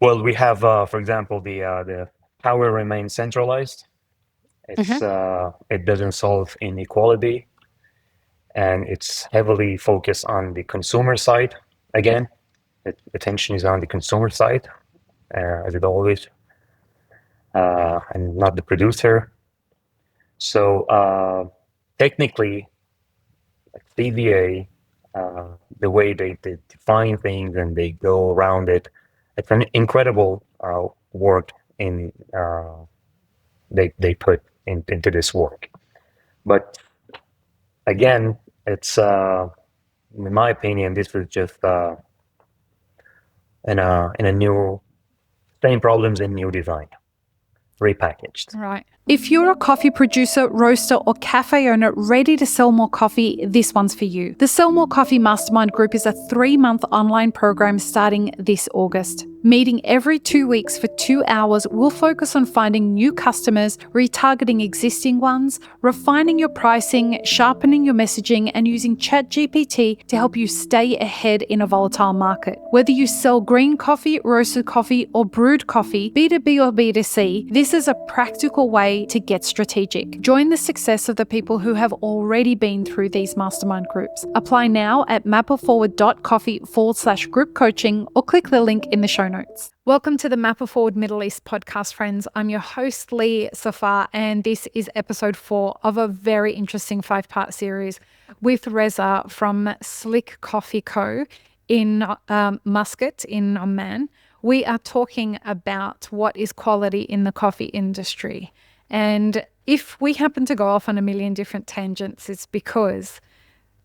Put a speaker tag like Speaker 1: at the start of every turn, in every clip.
Speaker 1: Well, we have, for example, the power remains centralized. It doesn't solve inequality, and it's heavily focused on the consumer side. Again, attention is on the consumer side, as it always, and not the producer. So technically, like CVA, the way they define things and they go around it, it's an incredible work they put into this work. But again, it's in my opinion, this was just in a new same problems in new design, repackaged.
Speaker 2: Right. If you're a coffee producer, roaster, or cafe owner ready to sell more coffee, this one's for you. The Sell More Coffee Mastermind Group is a 3-month online program starting this August. Meeting every 2 weeks for 2 hours, we'll focus on finding new customers, retargeting existing ones, refining your pricing, sharpening your messaging, and using ChatGPT to help you stay ahead in a volatile market. Whether you sell green coffee, roasted coffee, or brewed coffee, B2B or B2C, this is a practical way to get strategic. Join the success of the people who have already been through these mastermind groups. Apply now at mapperforward.coffee/group coaching or click the link in the show notes. Welcome to the Mapper Forward Middle East podcast, friends. I'm your host, Lee Safar, and this is episode 4 of a very interesting 5-part series with Reza from Slick Coffee Co. in Muscat in Oman. We are talking about what is quality in the coffee industry. And if we happen to go off on a million different tangents, it's because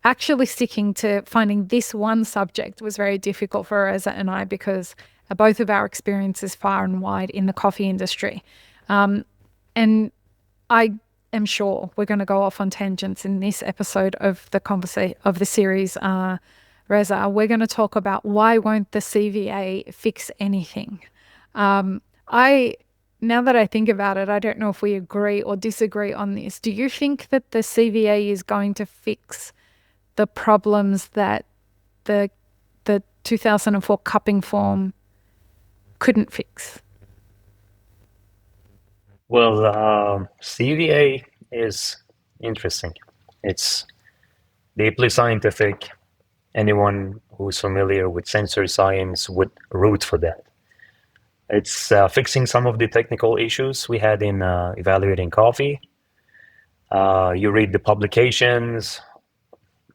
Speaker 2: actually sticking to finding this one subject was very difficult for Reza and I, because both of our experiences far and wide in the coffee industry. And I am sure we're going to go off on tangents in this episode of the series. Reza, we're going to talk about why won't the CVA fix anything? Now that I think about it, I don't know if we agree or disagree on this. Do you think that the CVA is going to fix the problems that the 2004 cupping form couldn't fix?
Speaker 1: Well, CVA is interesting. It's deeply scientific. Anyone who's familiar with sensory science would root for that. It's fixing some of the technical issues we had in evaluating coffee. You read the publications,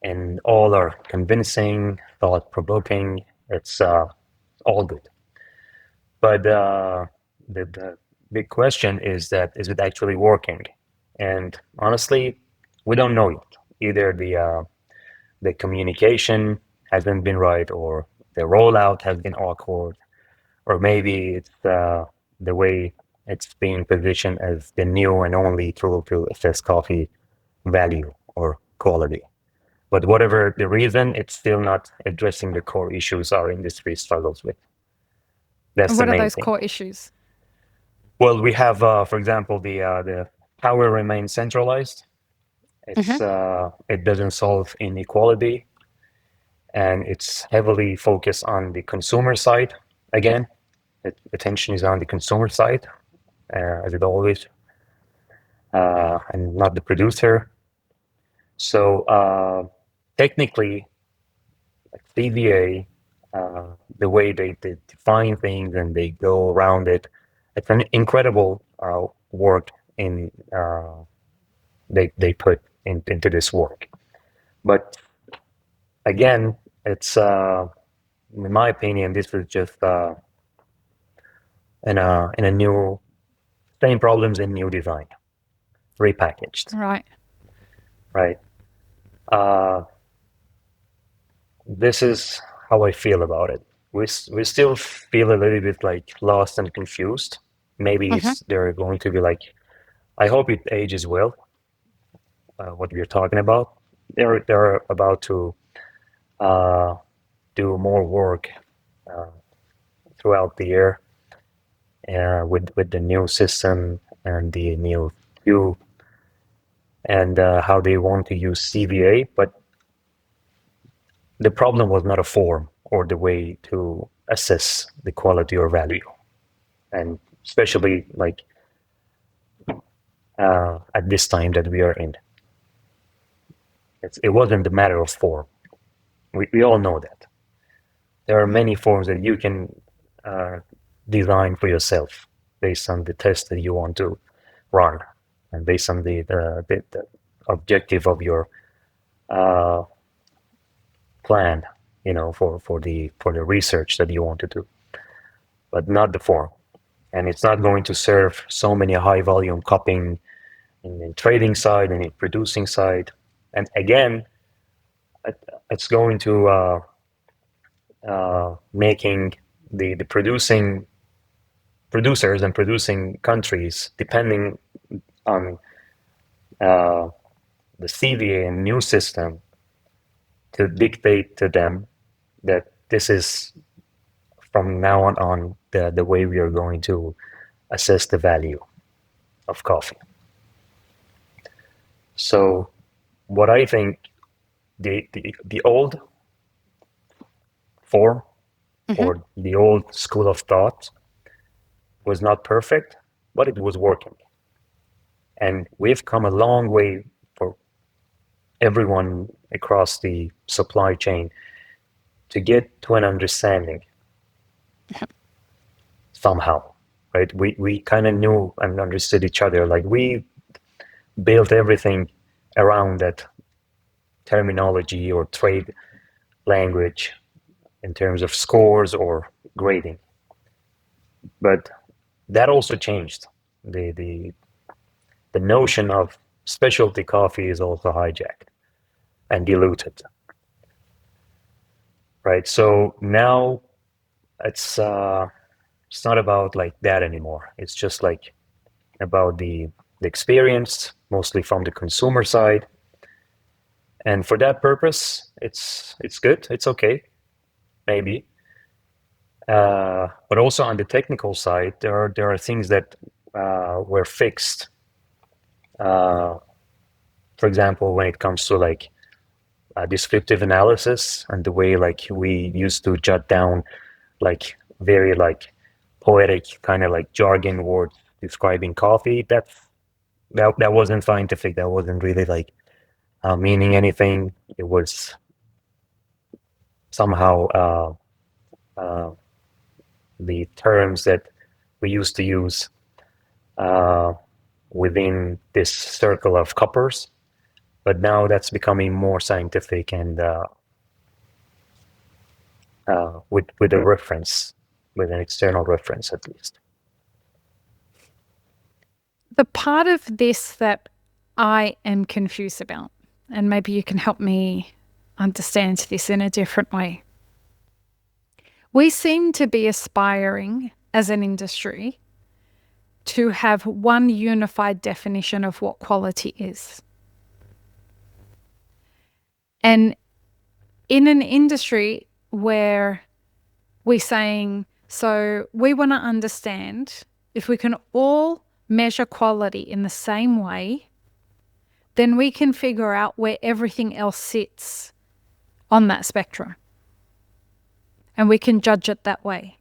Speaker 1: and all are convincing, thought-provoking. It's all good. But the big question is is it actually working? And honestly, we don't know yet. Either the communication hasn't been right, or the rollout has been awkward, or maybe it's the way it's being positioned as the new and only tool to assess coffee value or quality. But whatever the reason, it's still not addressing the core issues our industry struggles with. That's
Speaker 2: what
Speaker 1: the main
Speaker 2: are those
Speaker 1: thing.
Speaker 2: core issues?
Speaker 1: Well, we have, for example, the power remains centralized. It doesn't solve inequality, and it's heavily focused on the consumer side. Again, attention is on the consumer side, as it always, and not the producer. So technically, like CVA, the way they define things and they go around it, it's an incredible work they put into this work. But again, it's in my opinion, this was just in a new same problems in new design, repackaged. Right. This is how I feel about it. We still feel a little bit like lost and confused. Maybe they're going to be like, I hope it ages well. What we're talking about, they're about to do more work throughout the year with the new system and the new view, and how they want to use CVA. But the problem was not a form or the way to assess the quality or value, and especially like at this time that we are in. It wasn't a matter of form. We all know that. There are many forms that you can design for yourself based on the test that you want to run and based on the objective of your plan, for the research that you want to do, but not the form. And it's not going to serve so many high volume copying in the trading side and in producing side. And again, it's going to making the producers and producing countries depending on the CVA and new system to dictate to them that this is from now on the way we are going to assess the value of coffee. So what I think the old form or the old school of thought was not perfect, but it was working. And we've come a long way for everyone across the supply chain to get to an understanding somehow, right? We kind of knew and understood each other. Like we built everything around that terminology or trade language in terms of scores or grading. But that also changed. The notion of specialty coffee is also hijacked and diluted. Right. So now it's not about like that anymore. It's just like about the experience, mostly from the consumer side. And for that purpose, it's good. It's okay, maybe. But also on the technical side, there are things that were fixed. For example, when it comes to like descriptive analysis and the way like we used to jot down like very like poetic kind of like jargon words describing coffee, that wasn't scientific. That wasn't really like meaning anything. It was somehow the terms that we used to use within this circle of cuppers, but now that's becoming more scientific and with a reference, with an external reference at least.
Speaker 2: The part of this that I am confused about, and maybe you can help me understand this in a different way. We seem to be aspiring as an industry to have one unified definition of what quality is. And in an industry where we're saying, so we want to understand if we can all measure quality in the same way, then we can figure out where everything else sits on that spectrum. And we can judge it that way.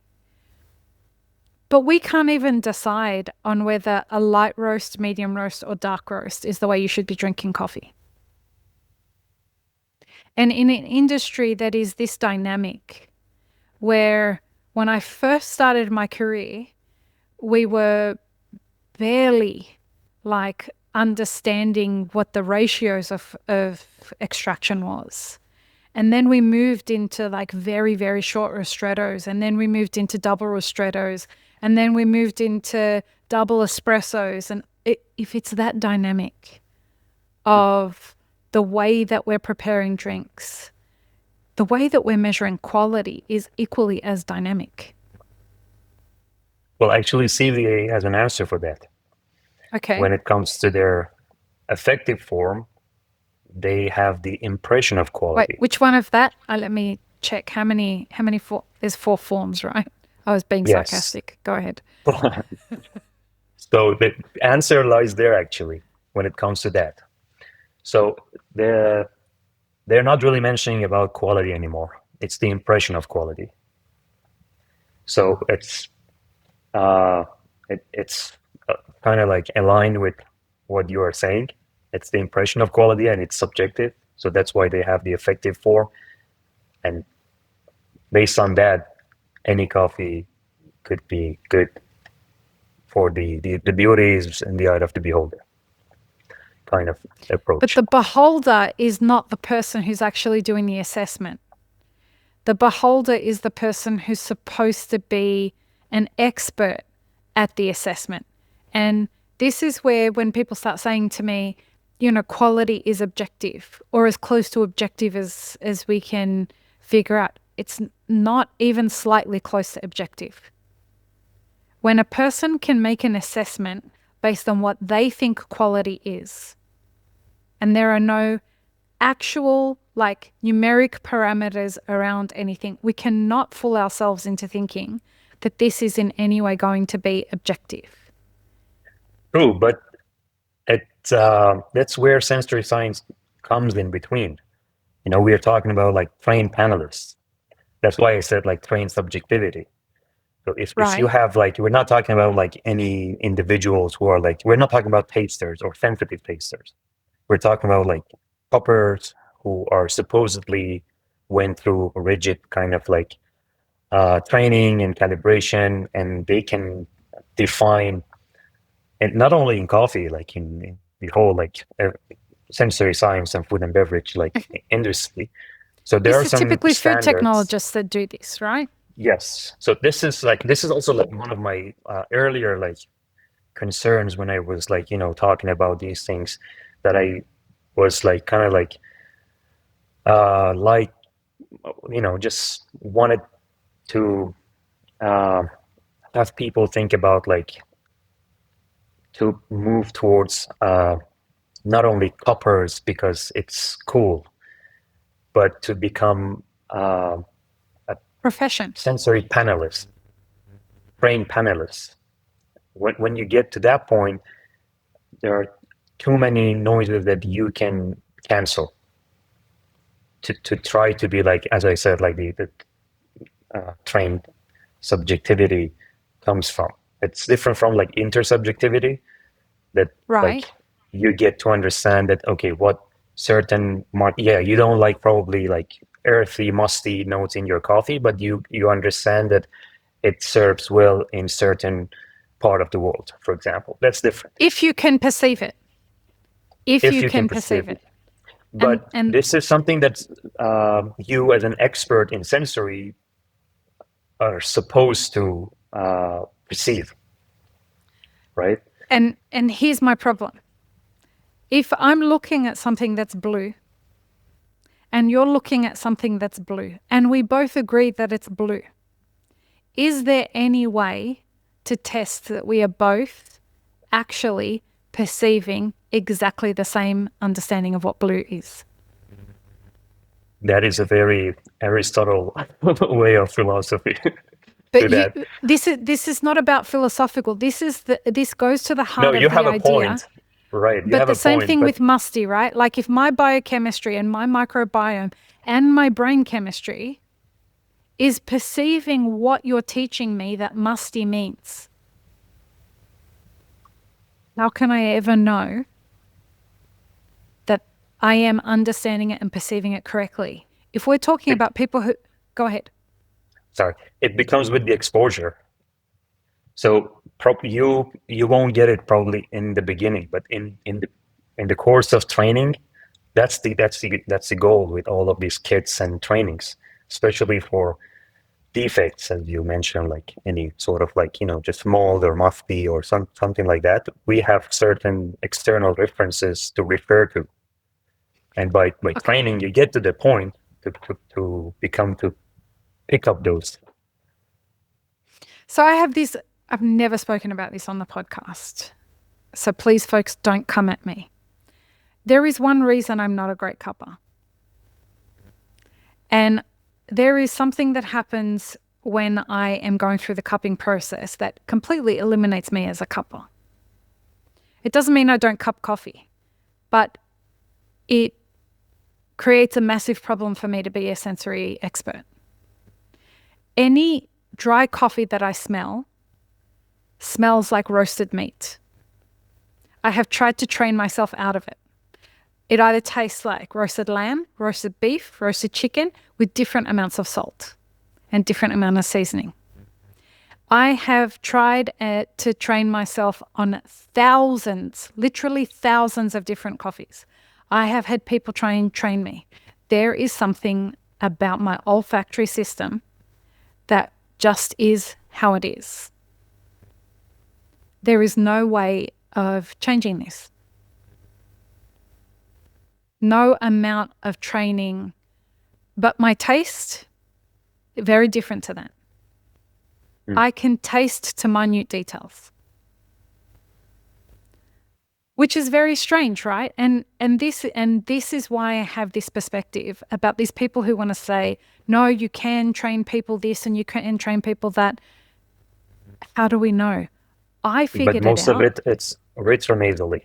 Speaker 2: But we can't even decide on whether a light roast, medium roast, or dark roast is the way you should be drinking coffee. And in an industry that is this dynamic, where when I first started my career, we were barely like understanding what the ratios of extraction was. And then we moved into like very, very short ristrettos. And then we moved into double ristrettos. And then we moved into double espressos. And if it's that dynamic of the way that we're preparing drinks, the way that we're measuring quality is equally as dynamic.
Speaker 1: Well, actually, CVA has an answer for that.
Speaker 2: Okay.
Speaker 1: When it comes to their effective form, they have the impression of quality.
Speaker 2: Wait, which one of that? Let me check. How many there's 4 forms, right? I was being sarcastic. Go ahead.
Speaker 1: So the answer lies there, actually, when it comes to that. So they're not really mentioning about quality anymore. It's the impression of quality. So it's kind of like aligned with what you are saying. It's the impression of quality and it's subjective. So that's why they have the effective form. And based on that, any coffee could be good for the beauty is in the eye of the beholder kind of approach.
Speaker 2: But the beholder is not the person who's actually doing the assessment. The beholder is the person who's supposed to be an expert at the assessment. And this is where when people start saying to me, quality is objective or as close to objective as we can figure out, it's not even slightly close to objective. When a person can make an assessment based on what they think quality is, and there are no actual numeric parameters around anything, we cannot fool ourselves into thinking that this is in any way going to be objective.
Speaker 1: True, but that's where sensory science comes in between. We are talking about trained panelists. That's why I said trained subjectivity. So if you have we're not talking about any individuals who are we're not talking about tasters or sensitive tasters. We're talking about uppers who are supposedly went through a rigid kind of training and calibration, and they can define, and not only in coffee, in the whole sensory science and food and beverage industry. So there are some
Speaker 2: typically
Speaker 1: standards.
Speaker 2: Food technologists that do this, right?
Speaker 1: Yes. So this is also one of my earlier concerns when I was talking about these things, that I was just wanted to have people think about to move towards not only coppers because it's cool, but to become
Speaker 2: profession
Speaker 1: sensory panelists, trained panelists. When you get to that point, there are too many noises that you can cancel to try to be as I said, the trained subjectivity comes from. It's different from intersubjectivity, that you get to understand that, okay, what certain you don't probably earthy, musty notes in your coffee, but you understand that it serves well in certain part of the world, for example. That's different.
Speaker 2: If you can perceive it. If you can perceive it.
Speaker 1: But this is something that you as an expert in sensory are supposed to perceive, right?
Speaker 2: And here's my problem. If I'm looking at something that's blue and you're looking at something that's blue and we both agree that it's blue, is there any way to test that we are both actually perceiving exactly the same understanding of what blue is?
Speaker 1: That is a very Aristotle way of philosophy.
Speaker 2: But this is not about philosophical. This goes to the heart of the idea.
Speaker 1: No, you have a point. Right.
Speaker 2: But the same thing with musty, right? Like if my biochemistry and my microbiome and my brain chemistry is perceiving what you're teaching me that musty means, how can I ever know that I am understanding it and perceiving it correctly? If we're talking about people who... Go ahead.
Speaker 1: Sorry. It becomes with the exposure. So you won't get it probably in the beginning, but in the course of training, that's the goal with all of these kits and trainings, especially for defects, as you mentioned, like any sort of just mold or MIFME or something like that. We have certain external references to refer to, and by training, you get to the point to pick up those.
Speaker 2: So I have this. I've never spoken about this on the podcast, so please, folks, don't come at me. There is one reason I'm not a great cupper. And there is something that happens when I am going through the cupping process that completely eliminates me as a cupper. It doesn't mean I don't cup coffee, but it creates a massive problem for me to be a sensory expert. Any dry coffee that I smell smells like roasted meat. I have tried to train myself out of it. It either tastes like roasted lamb, roasted beef, roasted chicken with different amounts of salt and different amount of seasoning. I have tried to train myself on thousands, literally thousands of different coffees. I have had people try and train me. There is something about my olfactory system that just is how it is. There is no way of changing this. No amount of training, but my taste, very different to that. I can taste to minute details, which is very strange, right? And this is why I have this perspective about these people who want to say, no, you can train people this and you can train people that. How do we know? I figured it out.
Speaker 1: But most of it, it's retronasally.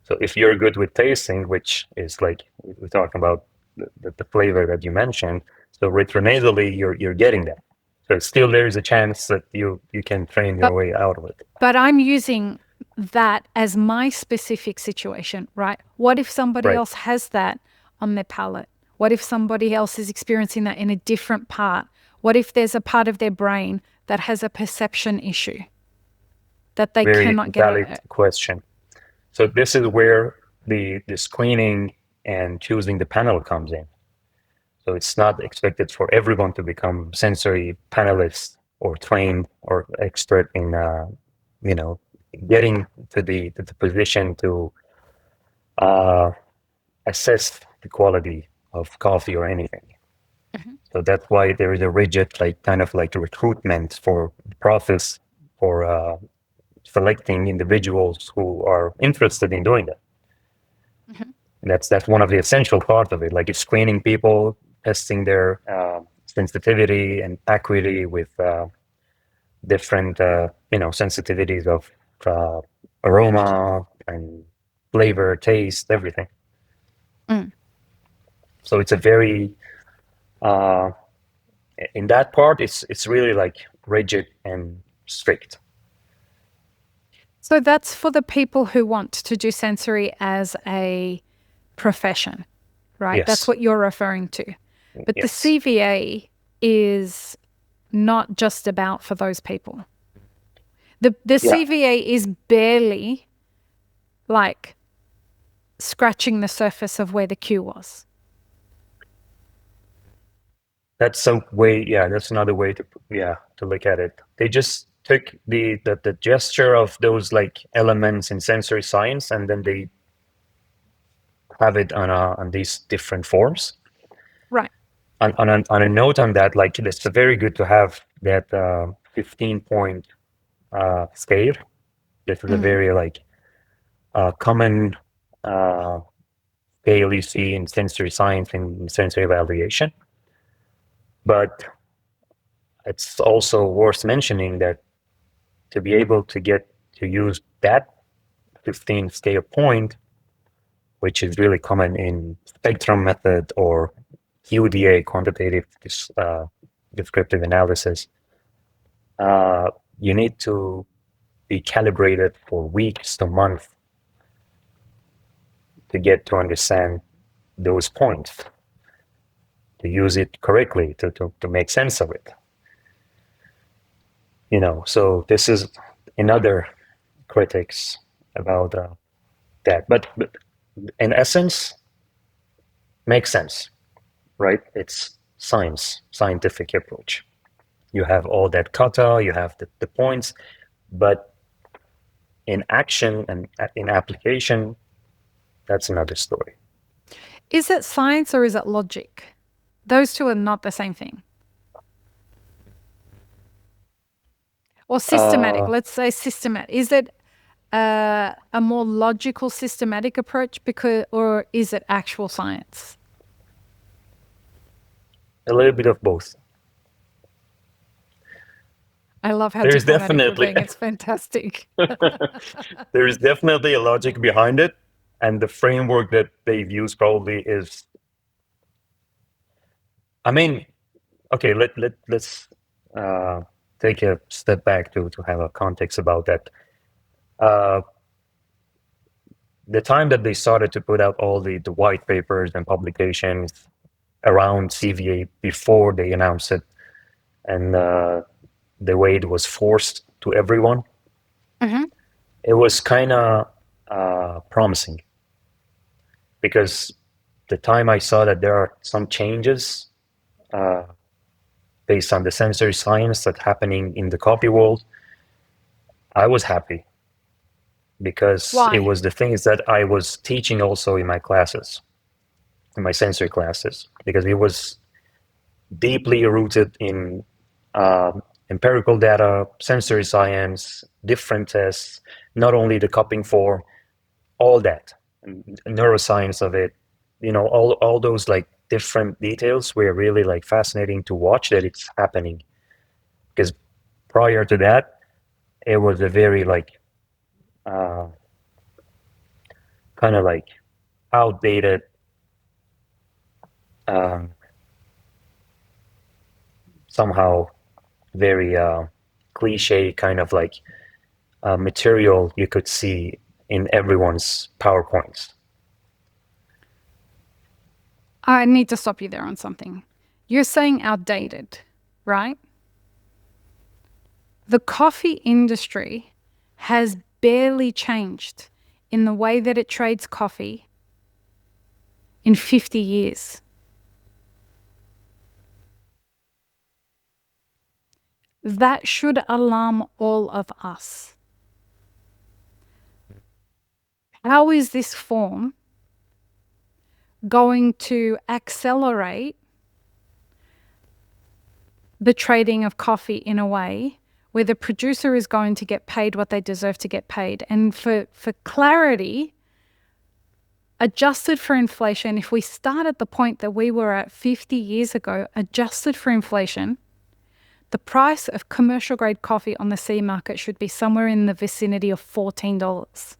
Speaker 1: So if you're good with tasting, which is like we're talking about the flavor that you mentioned, so retronasally you're getting that. So still there is a chance that you can train your way out of it.
Speaker 2: But I'm using that as my specific situation, right? What if somebody else has that on their palate? What if somebody else is experiencing that in a different part? What if there's a part of their brain that has a perception issue that they cannot get
Speaker 1: Very valid question. So this is where the screening and choosing the panel comes in. So it's not expected for everyone to become sensory panelists or trained or expert in, getting to the position to assess the quality of coffee or anything. So that's why there is a rigid, kind of recruitment for the process for selecting individuals who are interested in doing that. That's one of the essential parts of it. Like it's screening people, testing their sensitivity and acuity with different, sensitivities of aroma and flavor, taste, everything. So it's a very, in that part, it's really rigid and strict.
Speaker 2: So that's for the people who want to do sensory as a profession, right?
Speaker 1: Yes.
Speaker 2: That's what you're referring to. But the CVA is not just about for those people. The CVA is barely scratching the surface of where the Q was.
Speaker 1: That's that's another way to look at it. They just took the gesture of those elements in sensory science, and then they have it on these different forms.
Speaker 2: Right.
Speaker 1: On a note on that, it's very good to have that 15-point scale. This is a very common scale you see in sensory science and sensory evaluation. But it's also worth mentioning that to be able to get to use that 15 scale point, which is really common in spectrum method or QDA, quantitative descriptive analysis, you need to be calibrated for weeks to months to get to understand those points, to use it correctly, to make sense of it. So this is another critics about that. But in essence, makes sense, right? It's scientific approach. You have all that kata, you have the points, but in action and in application, that's another story.
Speaker 2: Is it science or is it logic? Those two are not the same thing. Or systematic. Let's say systematic. Is it a more logical, systematic approach, or is it actual science?
Speaker 1: A little bit of both.
Speaker 2: I love how diplomatic you're being. It's fantastic.
Speaker 1: There is definitely a logic behind it, and the framework that they've used probably is. I mean, okay. Let's take a step back to have a context about that. Uh, the time that they started to put out all the white papers and publications around CVA before they announced it, and the way it was forced to everyone, it was kind of promising, because the time I saw that there are some changes based on the sensory science that's happening in the coffee world, I was happy, because
Speaker 2: Why?
Speaker 1: it was the things that I was teaching also in my classes, in my sensory classes, because it was deeply rooted in empirical data, sensory science, different tests, not only the cupping form, all that, neuroscience of it, all those like different details were really like fascinating to watch that it's happening. Because prior to that, it was a very like kind of like outdated, um, somehow very cliche kind of like material you could see in everyone's PowerPoints.
Speaker 2: I need to stop you there on something. You're saying outdated, right? The coffee industry has barely changed in the way that it trades coffee in 50 years. That should alarm all of us. How is this form going to accelerate the trading of coffee in a way where the producer is going to get paid what they deserve to get paid? And for clarity, adjusted for inflation, if we start at the point that we were at 50 years ago, adjusted for inflation, the price of commercial grade coffee on the C market should be somewhere in the vicinity of $14.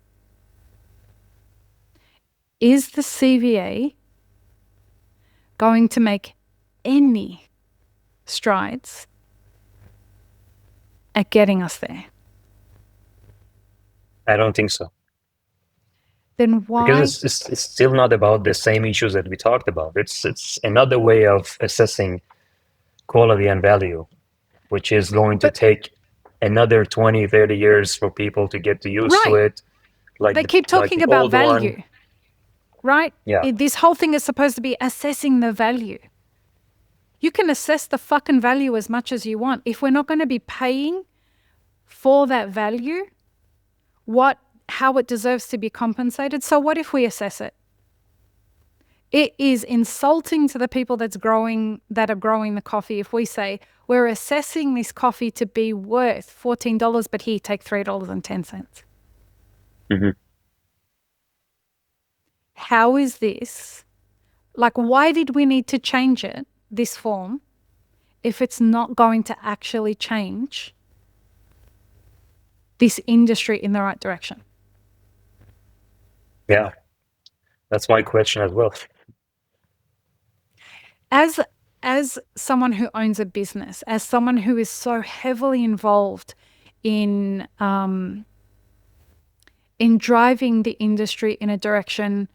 Speaker 2: Is the CVA going to make any strides at getting us there?
Speaker 1: I don't think so.
Speaker 2: Then why?
Speaker 1: Because it's still not about the same issues that we talked about. It's another way of assessing quality and value, which is going to take another 20, 30 years for people to get used to it.
Speaker 2: They keep talking about value, right?
Speaker 1: Yeah.
Speaker 2: This whole thing is supposed to be assessing the value. You can assess the fucking value as much as you want. If we're not going to be paying for that value, how it deserves to be compensated, so what if we assess it? It is insulting to the people that are growing the coffee if we say we're assessing this coffee to be worth $14, but here, take $3.10.
Speaker 1: Mm-hmm.
Speaker 2: How is this? Like, why did we need to change it, this form, if it's not going to actually change this industry in the right direction?
Speaker 1: Yeah, that's my question as well.
Speaker 2: As someone who owns a business, as someone who is so heavily involved in driving the industry in a direction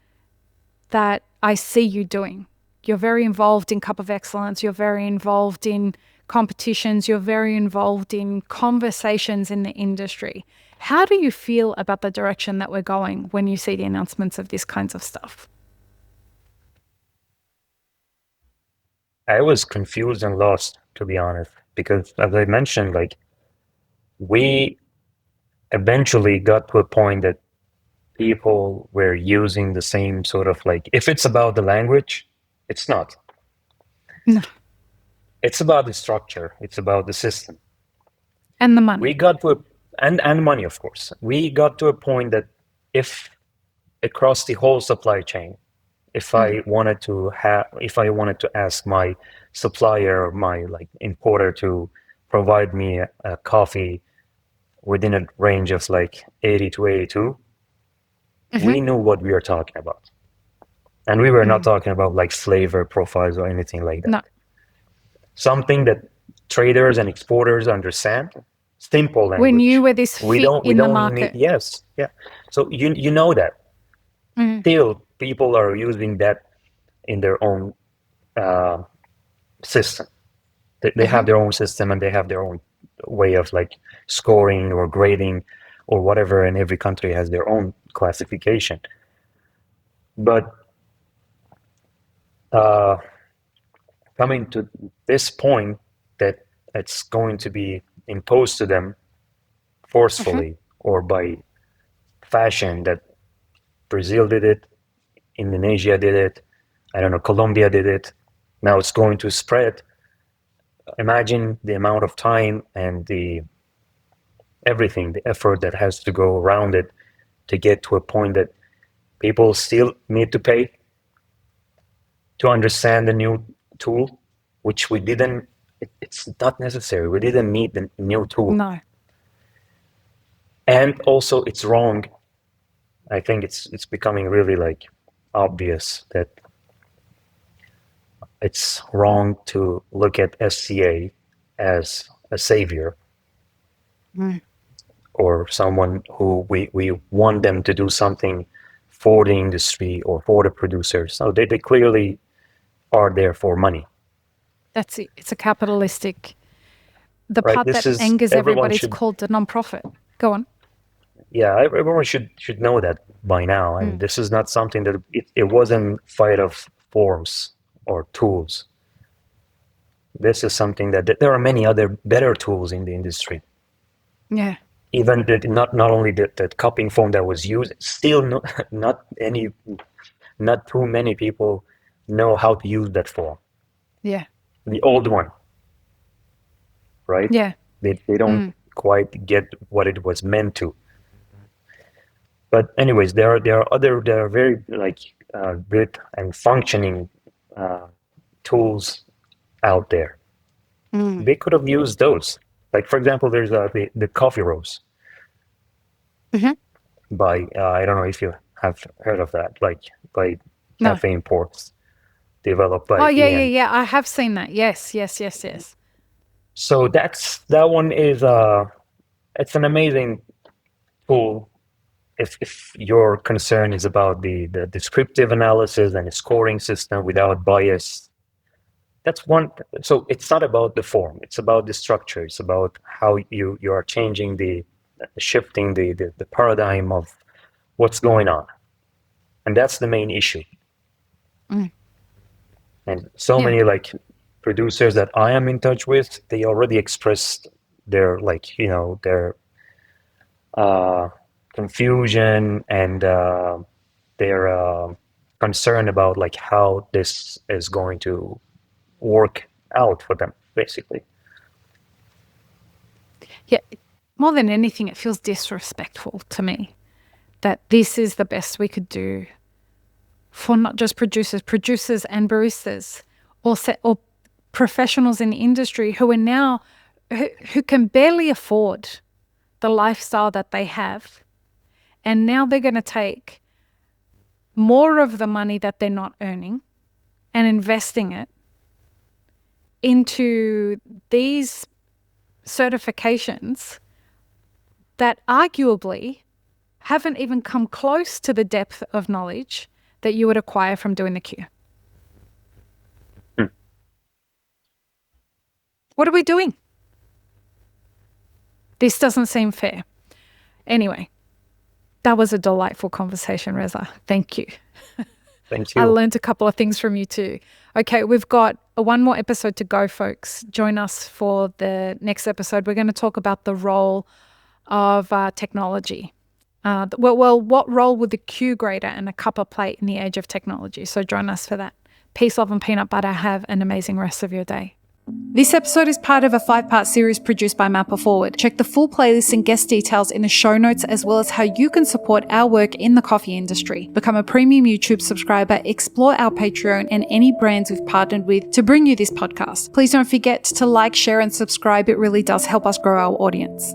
Speaker 2: that I see you doing. You're very involved in Cup of Excellence. You're very involved in competitions. You're very involved in conversations in the industry. How do you feel about the direction that we're going when you see the announcements of this kinds of stuff?
Speaker 1: I was confused and lost, to be honest, because as I mentioned, like, we eventually got to a point that people were using the same sort of like, if it's about the language, it's not.
Speaker 2: No.
Speaker 1: It's about the structure. It's about the system.
Speaker 2: And the money.
Speaker 1: We got to and money, of course. We got to a point that if across the whole supply chain, if I wanted to ask my supplier or my like importer to provide me a coffee within a range of like 80 to 82, we knew what we were talking about. And we were not talking about like flavor profiles or anything like that.
Speaker 2: No.
Speaker 1: Something that traders and exporters understand. Simple language.
Speaker 2: We knew where this fit in the market.
Speaker 1: Yes, yeah. So you know that. Still, people are using that in their own system. They have their own system, and they have their own way of like scoring or grading or whatever, and every country has their own classification. But coming to this point that it's going to be imposed to them forcefully or by fashion, that Brazil did it, Indonesia did it, I don't know, Colombia did it, now it's going to spread. Imagine the amount of time and the effort that has to go around it to get to a point that people still need to pay to understand the new tool, which we didn't, it's not necessary. We didn't need the new tool.
Speaker 2: No.
Speaker 1: And also it's wrong. I think it's becoming really like obvious that it's wrong to look at SCA as a savior or someone who we want them to do something for the industry or for the producers. So they clearly are there for money.
Speaker 2: That's it. It's a capitalistic. The
Speaker 1: Right,
Speaker 2: part that angers everybody is called the non-profit. Go on.
Speaker 1: Yeah, everyone should know that by now. And this is not something that it wasn't fight of forms or tools. This is something that there are many other better tools in the industry.
Speaker 2: Yeah.
Speaker 1: Even not only the cupping foam that was used, still not too many people know how to use that foam.
Speaker 2: Yeah.
Speaker 1: The old one, right?
Speaker 2: Yeah.
Speaker 1: They don't quite get what it was meant to. But anyways, there are very like good and functioning tools out there. They could have used those. Like for example, there's the coffee roast by I don't know if you have heard of that, like by Cafe Imports, developed by Ian.
Speaker 2: Yeah. I have seen that. Yes.
Speaker 1: So that one is it's an amazing tool. If your concern is about the descriptive analysis and the scoring system without bias, that's one. So it's not about the form, it's about the structure. It's about how you are changing shifting the paradigm of what's going on. And that's the main issue. And so many like producers that I am in touch with, they already expressed their like, their confusion and their concern about like how this is going to work out for them, basically.
Speaker 2: Yeah, more than anything, it feels disrespectful to me that this is the best we could do for not just producers and baristas, or professionals in the industry who are now who can barely afford the lifestyle that they have, and now they're going to take more of the money that they're not earning and investing it into these certifications that arguably haven't even come close to the depth of knowledge that you would acquire from doing the Q. What are we doing? This doesn't seem fair. Anyway, that was a delightful conversation, Reza. Thank you.
Speaker 1: Thank you.
Speaker 2: I learned a couple of things from you too. Okay, we've got one more episode to go, folks. Join us for the next episode. We're going to talk about the role of technology. What role would the Q grader and a cupper play in the age of technology? So join us for that. Peace, love, and peanut butter. Have an amazing rest of your day. This episode is part of a 5-part series produced by Mapper Forward. Check the full playlist and guest details in the show notes, as well as how you can support our work in the coffee industry. Become a premium YouTube subscriber, explore our Patreon and any brands we've partnered with to bring you this podcast. Please don't forget to like, share, and subscribe. It really does help us grow our audience.